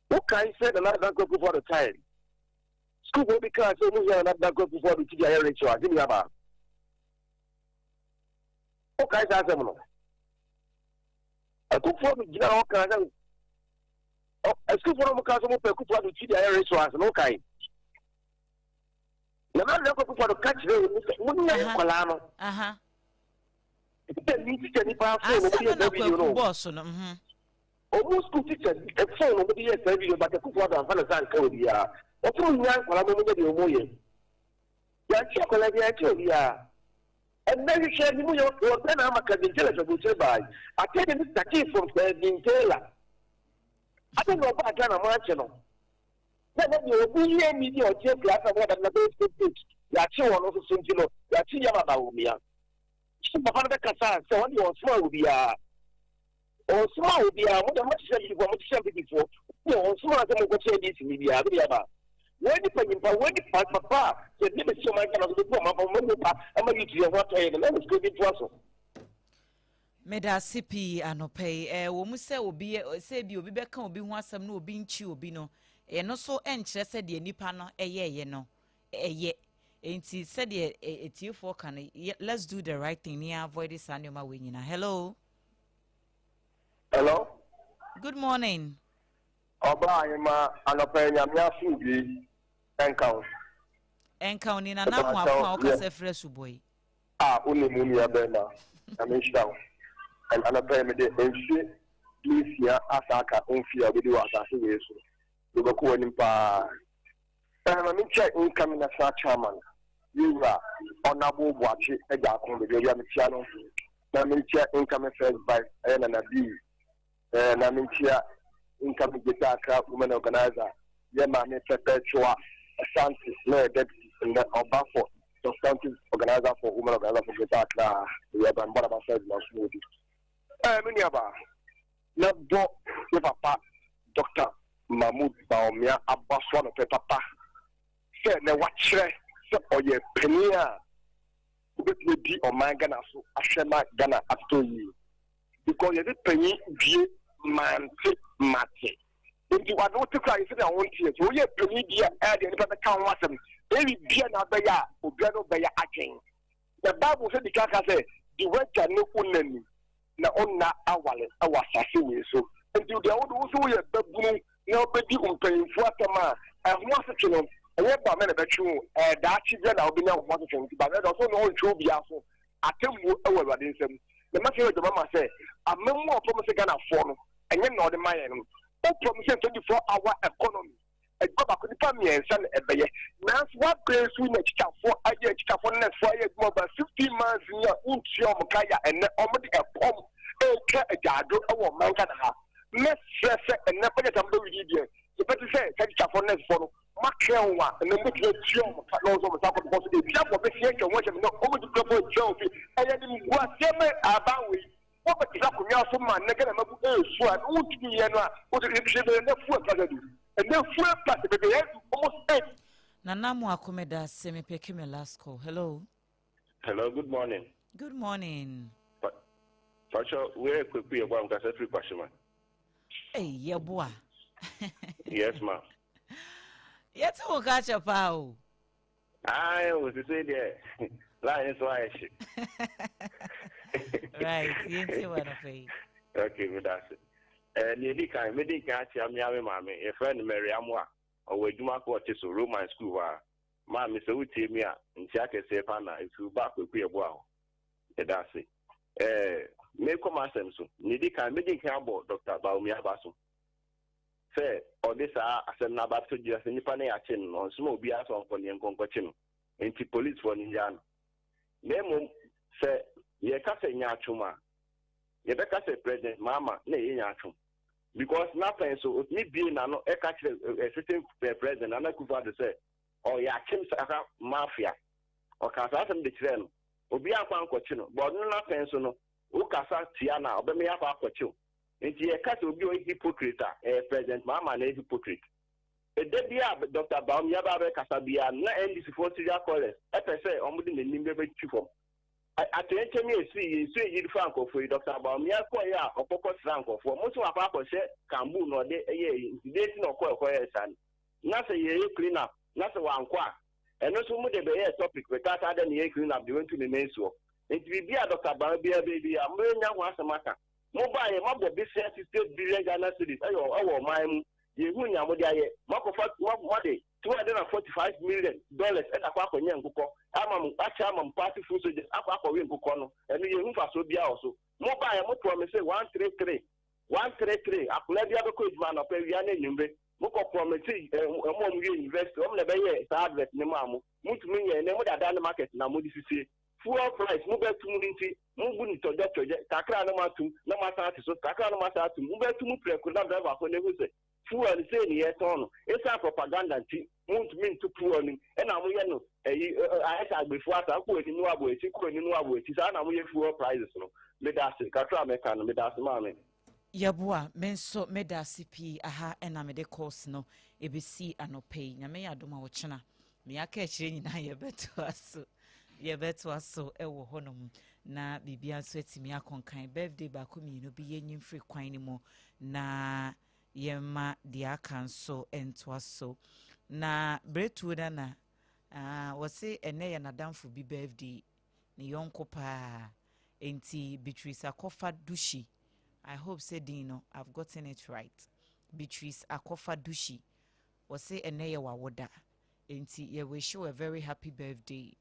Who can say the last that go for the time? School will be class, so we are not that go before the TGI ritual. Give me about. Who can say them? A cook for the general can. A school for the class will be cook for the TGI ritual. No kind. The man that go for the catch, wouldn't have Colano. Almost school teacher, a phone over the years, but a cook water and Valentine Kodia. A phone young Palamoya. Yan chocolate, and then you share New York or then I'm a jealous of which by. I tell you, Mr. Key from being Taylor. I don't know about Ghana Marchano. Then you will be a media or check class of what I'm not going to do. Yachi one also seems to know Yachi Yamabaumia. Papa Kasa, so when you are small, will be or small will be what much said you want to say before. No, small as I say this in Libya. When the Papa said, never so much of the poor Papa, I'm going to your water and let us go to Russell. Meda sipi anope wo mu se obi se bi obi beka obi ho asem na obi nchi obi no no so enkyere se de nipa no ye no enti said etiefo kan let's do the right thing near avoid this anoma we nyina. Hello good morning Oba ima anopenya miafu bi enka ni na mu akwa o kase fresh boy uni muni ya bema amishta and anopenya de enshi please asaka onfia bi wa asase we so do ko woni pa na mi check income na sa chairman you are honorable Boachi eja akon be ya mi tia no na mi check income first vice na bi na mi check income geta ka women organizer ya ma me perpetua asante na deputy na oba for substantive organizer for women organizer for geta ka ya ban bara ba sai na smoothie mi ni aba na do ye papa Dr. Mahmoud Baumia Abbaswa no papa say na wachre say oye penia ubetwe di o man Ghana so ahwema Ghana after you because you penny bi man mate if you are not to cry say I want you so you penny dia e de nipa kan wasem e bia na be ya obia no be ya agen the Bible say the kaka say the word can no unani na onna awale awasase we so and you the old so you babunu na obedi umpanfo atama ho asete no eye ba me na betwu da chibia na obenya ho asete no ba na so no ntwe obi afo atemu ewa Awurade nsam na ma se do ma se amemu opom se Ghana fo no enye na ode maye no opom se 24-hour economy ejọba ko nipa miensa na ebeye na what grace we na chitafo aye chitafo na fo aye mo ba 15 months ni unti o mkaya ene omde epom eka ejado ewo manka na ha me stress ene pa tambe wi die so better say chitafo na fo no makenwa ene mo tire tio mo ka no so mo sako ko so de bia ko be sie ke won no o mo di ko tio fi aye ni mgua seme abawe o be tira ko nya so ma ne gana mabu esu a o tumi ye no a o de be na fu ka gadu and then full plus baby almost 8. Nanamu akomeda semi peke me last call. Hello. Hello, good morning. Good morning. Pacho, where could be a one got a free question, man? Hey, yeah, boy. Yes, ma'am. Yet who catch a pow? I was to say there. Line is why right, you see what I say. Okay, good answer. Nearly can medical mammy, a friend Mary Amwa, or where you mark what is a Roman school. Mammy, so we tell me, and Jack is a panna if you back with be a wow. That's it. me come asem so ni di kan me di kan abo Dr. Baumi abaso say or this asem na ba to just nipa na ya chen no so obi aso onko ne nkonko chen no enti police for ninja no memo say ye ka say nya atwuma ye be ka say president mama na ye nya atwum because nothing so me be na no e ka a certain president na kufa de say or ya chen saka mafia or ka sa asem de kire no obi akwa nkochi no but no nothing so no o kasa tia na obeme ya kwa akwachi o enti ye ka say obi o hypocrite president mama na hypocrite Debia Dr. Baum Yaba Casabia, na NDC for Syria College, FSA, Omudin and Nimbe Chifo. I tell me, see, you Franco for Dr. Baum Yakoya, or Pocos Franco, for most of our papa said, Cambu, no, they no call son. Nothing ye clean up, nothing one qua. And also, would be a topic without other ye clean up, you went to the main so. It will be a Dr. Baum, baby, I'm very young once a matter. Mobile, mobile business is still billion Ghana cities. Oh, my. Yehunya modiaye makofa mode $245 million and akwa konye nguko ama party full soldiers akwa we nguko no enu yehu fa so bia also mobile mo promise 133 akula bia be ko ejuma na pe wi ana nyumbe mo ko promise mo mu invest o na be ye sa advert ne mamu mutumi ye ne mo dada na market na mo disisi fuel price mo be tumu nti mo bu ni tojo kakra na matum na masa so kakra na masa atum mo be tumu preku na driver ko ne hu se fuel say ni eton it's a propaganda nti muntu min to fuel ni e na mo ye no asa agbefu asa ko eni nu abo eti ko eni nu abo eti sa na mo ye fuel prices no me da se kakra me kan me da se ma me Yabua menso medasi pi aha ena mede course no ebesi anopei nyame ya doma wo chena me aka ekire nyina yebeto aso ewo honom na bibia so etimi akonkan birthday ba ko mi no bi yenyim free kwan ni mo na yema dia kanso ento aso na bretu na wose ene ye nadamfo bi birthday ni yonko pa enti Beatrice Akofa Dushi. I hope said Dino, I've gotten it right. Beatrice Akofa Dushi was say ene wa woda. Enti ye wish you a very happy birthday.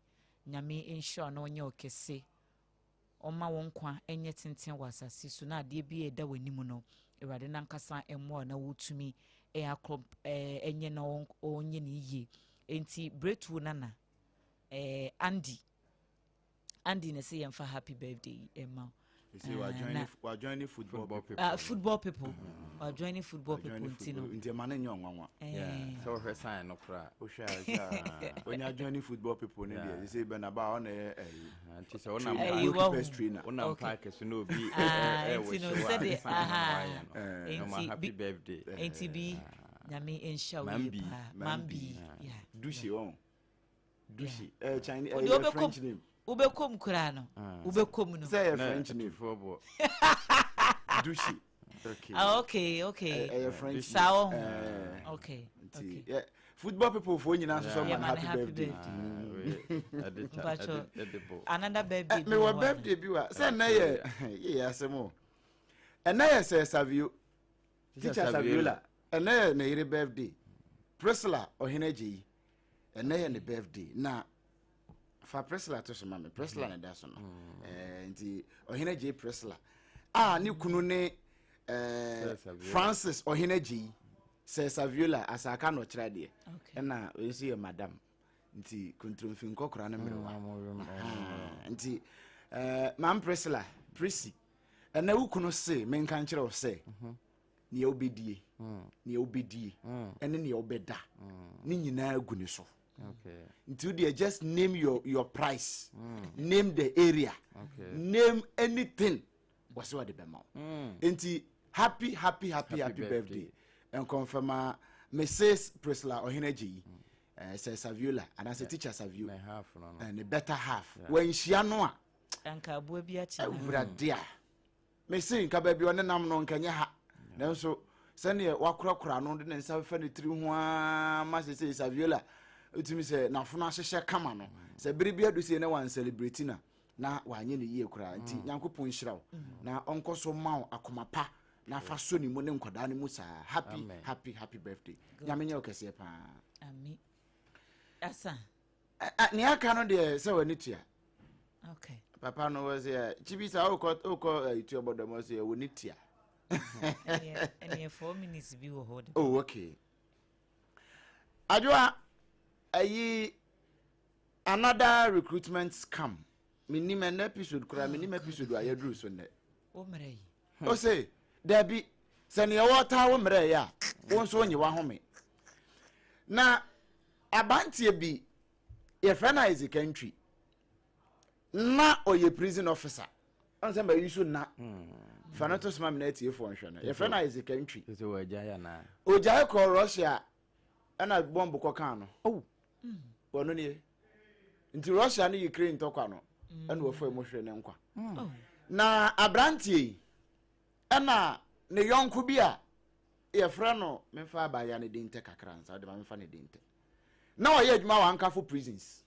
Nyame ensure no nyo kese. Oma wonkwa enye tenten wasasi so na de bi eda wanimu no. Ewade nankasa emmo na wotumi aklop enye na onye ni ye. Enti bretu nana Andy ne say yemfa happy birthday emma. You see, we're joining football people. Football people. We're joining football people. Into man in young yeah. So her sign no cry. When you're joining football people, you say, Ben about on a trainer. On park, so no be. Happy birthday. ATB. Nami in show. Mambi. Yeah. Dushi on. Dushi. Chinese. French name. Ubekom kurano. Ubekom no. Say a French name for boy. Dushi. Okay. Okay. French. Sao. Okay. Yeah. Football people for you now someone happy birthday. Another birthday. Me wa birthday bi wa. Say na ye asemo. And na ye say Savio. Teacher Saviola. And na na your birthday. Priscilla Ohineji. And na your birthday. Na fa Priscilla to so mama Priscilla na da so no nti Ohineji Priscilla ni kunu ne Francis Ohineji se Saviola asaka no kira de na we see your madam nti kuntrumfin kokora na merewa nti mam Priscilla Prissy na wukunu se menkan kire o se ne obedie ne obedie ene ne obeda ni nyina aguni so. Okay. Until they just name your price, name the area, name anything. What's what the bema? Until happy birthday. And confirm Mrs. Priscilla Ohineji says Saviola and as a teacher Savio and a better half. When she anoa Anka Bubiachi Bradia. Messi Kababi on the Namnon Kanya. Then so send you wakra crown and 753 Master says Saviola. Utimi se na funa hyehyɛ kama no se biribia do se na wan celebrate na wanye ne yie kura nti Nyankopon hyira wo na onkoso mawo akoma pa na fa so ni mo ne nkoda ne mu sa happy birthday nyame nye okese pa ami asa ne aka no de se wani tua okay Papa no was here. Chibisa oko itu obodo mo say we nitia. And 4 minutes be wo hold. Oh, okay. Adwa ayi another recruitment scam. Minim an episode kura minim episode ayedru so ne. O mrei. O say there be send your water wo mrei ya. Won so onyi wa home. Na abantie bi your friend is a country. Na oye prison officer. On say you should na. Fanato sma minute for nhwe. Your friend is a country. So we jaya na. Ojai ko Russia. Ana bomb ko kan no. Oh. Wono ne. Nti Russia ne Ukraine to kwa no. Ana wo fa mo hwe ne nkwa. Na abrantie ana ne yonko bi a ye frɛ no memfa ba ya ne dinte kakra nsa de ma memfa ne dinte. Na oye adwuma wa ankafo prisons.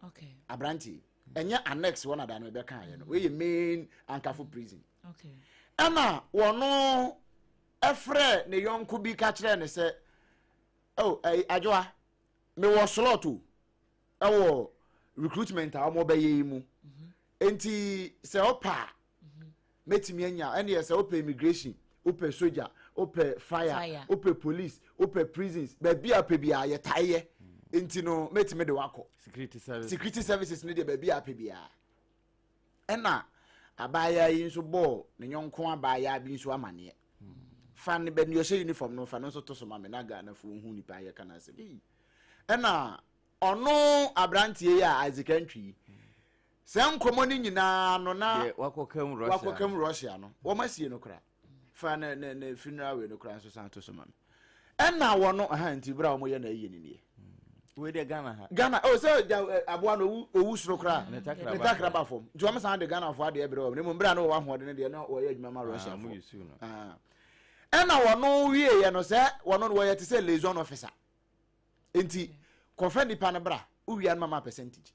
Okay. Abrantie enye annex one ada no be kan ye no. We main ankafo prison. Okay. Ana wono efrɛ ne yonko bi ka kyerɛ ne sɛ oh, Adwa, me was slot o. Ewo recruitment a mo be ye mu. Enti se opa. Metimi anya, ene se opa immigration, opa soldier, opa fire, opa police, opa prisons, be bia pe bia ye taye. Enti no metimi de wako. Security services ne de be bia pe bia. Ena abaya yi nso bo, ne nyonko abaya bi nso amane. Fan be no she uniform no fan no so to so ma me na ga na fu hu nipa ye kana se bi ena ono abrantie ya azikantwi se nkomo ni nyina no na wakokam Russia no wo masie no kra fa na funeral we no kra so san to so ma me ena wono aha nti bra wo ye na ye ni we de Ghana oh so aboa no owu suro kra ne takra ba fom nti wo ma san de Ghana fo ade e bra wo ne mo bra no wo ahode ne de na wo ye adwuma ma Russia mo yusu no ena wono wie ye no se wono wo ye te se liaison officer enti confirm di pan bra uwi an mama percentage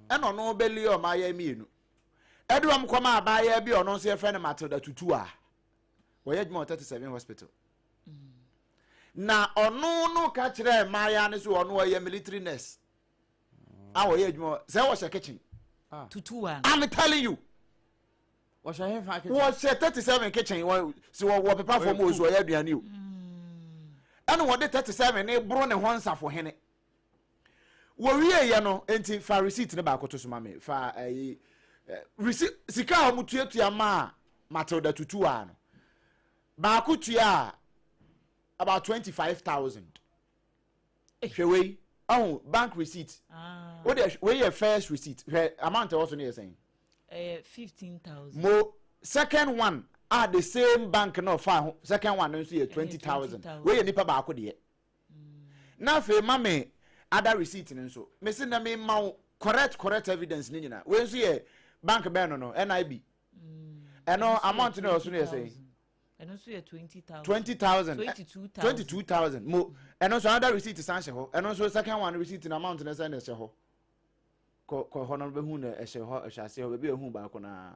ena no beli o ma ye mienu edwam kwama abaya bi ono se friend Matilda Tutu a wo ye dwuma 37 hospital na ono no ka kire maya ne so ono wo ye military nurse a wo ye dwuma se wo she kitchen Tutu a I'm telling you was I 37 kitchen so wo papa for mo so ya aduane o and wo de 37 ne bro ne honsa for hene wo wie ye no enti fa receipt ne ba ko to so ma me fa receipt sika o mutuatua ma Matilda Tutu a no ba ko tua about 25,000 hwewe oh bank receipt what the we your first receipt amount also ne saying 15,000. Mo second one at the same bank no fa second one no so 20,000. We ye nipa ba ko de. Na fe mame other receipt nso. Me se na me ma correct evidence ni nyina. We so ye bank be no NIB. Eno amount no so no say. Eno so ye 20,000. 22,000. Mo eno so other receipt san she ho. Eno so second one receipt na amount na say na she ho. Ko hono be hu na ehye ho ehase ho be hu ba ko na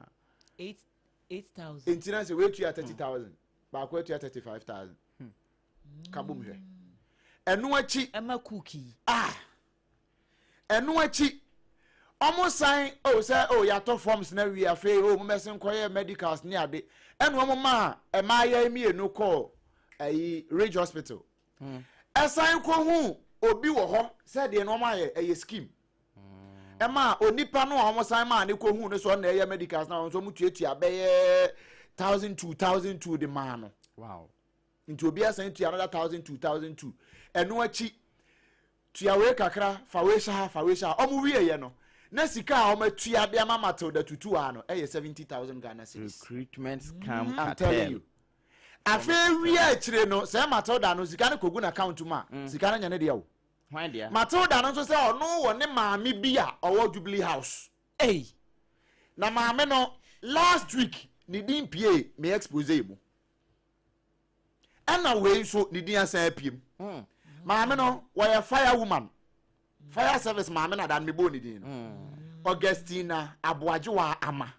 8,000 intina se we tu 30,000 ba ko tu 35,000 kabum hwe enu achi ema cookie enu achi omo sign oh say oh ya to forms na we afa oh mo mesen koye medicals ni ade enu omo ma e ma ya mi enu ko ayi Ridge Hospital sign ko hu obi wo ho say de no ma ye scheme ema onipa no homosan ma ne ko hu ne so na eye medicals na so mutuatua be 1,000 the man no wow into obi asan tu another 1,000 eno achi tua we kakra fa we sha omo wie ye no na sika a omo tua de ama Matilda Tutu a no 70,000 Ghana cedis recruitment scam I'm telling you afa wie akire no say Matilda no sika ne kogu na account ma sika na nyane de yawo why dear Matilda no so say ono wo ne maami bi a owo Jubilee House na maami no last week ni din pie me expose mu ana we so ni din asan apiem maami no we fire woman fire service maami na dan me bo ni din Augustina Aboajewa ama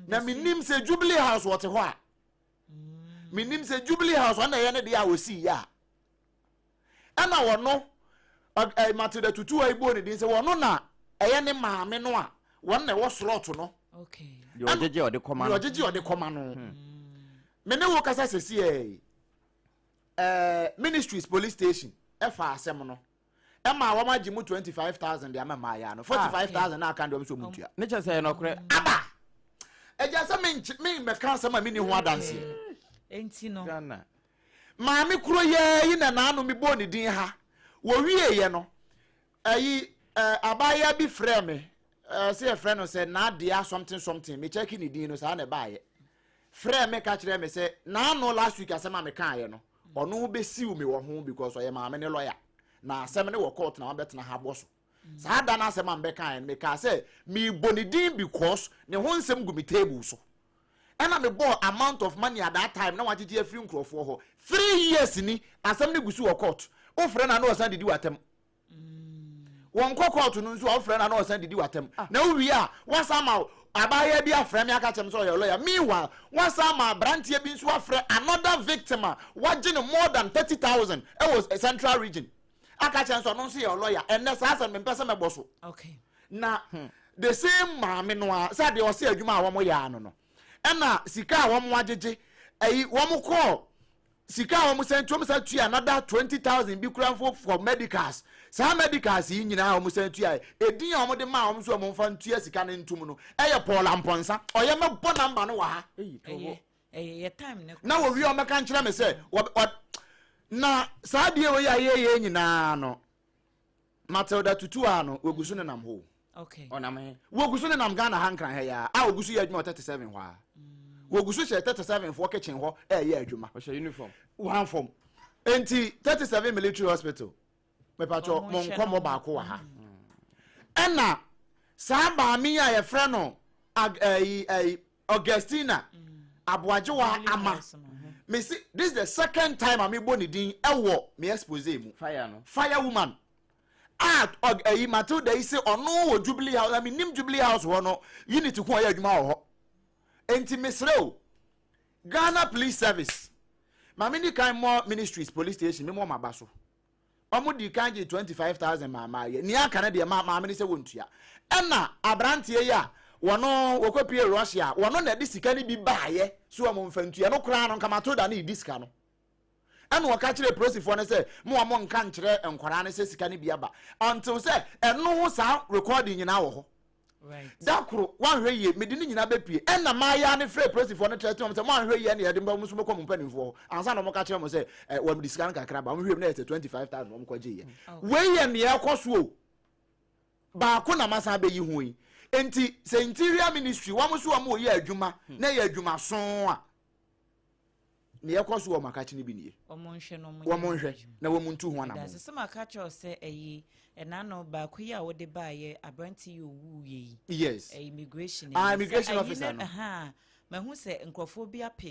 na minim se Jubilee House wote ho a minim se Jubilee House na ye ne de a osi ya ana wono Matilda Tutu a ibo ni din se wono na eye ne maame no a one na was slot no okay you ojeje ode koma no ojeje ode koma no me ne wo kasa sesi ministries police station efa asem no ema wa magye mu 25,000 de ama ma ya no 45,000 na aka de so mutua ne che say no kure aba eja se me me kan sama me ni ho adanse enti no Ghana maame kuro ye yi na naano me bo ne din ha wo wie ye no ayi abaya bi frɛ me say a friend no say na dia something me check ni din no sa na ba ye frɛ me ka kyerɛ me say na no last week asema me kan ye no ono be siw me wo ho because oye maame ne lawyer na asem ne wo court na wabetena ha boso sa da na asem ambe kan me ka say me bonidin because ne ho nsem gu me table so ena me bought amount of money at that time na wagye free nkrofo ho 3 years ni asem ne gusu wo court o frɛ na no osan didi watem won court no nso o frɛ na no osan didi watem na o wi a wasama abaya bi afrɛ me aka kyem so your lawyer meanwhile wasama brantie bi nso afrɛ another victim wagye no more than 30,000 it was a central region aka kyem so no so your lawyer and that's asem me pese me boso okay na the same maame no a say de o se adwuma a wo mo ya no ena sika a wo mo agege ayi wo mo call sika a wo mo send to mo say tu another 20,000 bi kura for medicals sa medicals yi nyina wo mo send tu a edin a wo mo de ma wo mo so mo fa ntua sika ne ntum no eye Paul Amponsa oye me bo number no wa ha ye time ne na wo wi o me kan kire me say na sa die wo ya ye nyina no Matilda tutu ano ogusu ne nam ho okay onam he wogusu ne nam Ghana hankran he ya a ogusu ya adwuma 37 ho a wogusu she 37 for kitchen ho ye adwuma o she uniform one form enti 37 military hospital me pacho mon komo ba ko wa ha ena sa ba mi ya ye frɛ no Augustina aboaje wa ama me see this is the second time am igbo ni din ewo me expose mu fire woman Matilda say ono wo Jubilee House I mean nim Jubilee House ho no unit ko ya adwuma ho enti mesreo Ghana Police Service mamini kan more ministries police station me mo mabaso omo di kan 25,000 mama ye ni aka na de mamini say wontua ena abrantie ya wono wokopie Russia wono na de sika ni bi baaye so omo mfantua no kra no Matilda na diska no enu waka kire prosifo ne say mo amo nka nkire enkwara ne say sika ne biaba until say enu ho sa recording nyina wo ho right dakro wan hwe ye medi ne nyina bepie ena maya ne free prosifo ne tete mo say mo hwe ye ne ye de mba muso mekọ mpanimfo ansa na mo ka kire mo say wo me diska kakra ba mo hwe na 25,000 mo kwaje ye we ye ne ekoso ba ko na masa be yi hu yi enti se interior ministry wa mo so wa mo ye adwuma na ye adwuma so a ne yakoso wo makachi ne bi nie omonhwe no omonhwe na wo muntu ho anamo da se makachi o se eyi enano ba ku ya wo de ba ye abranti yo wu ye yes immigration immigration officer no ma hu se nkrofo bi apik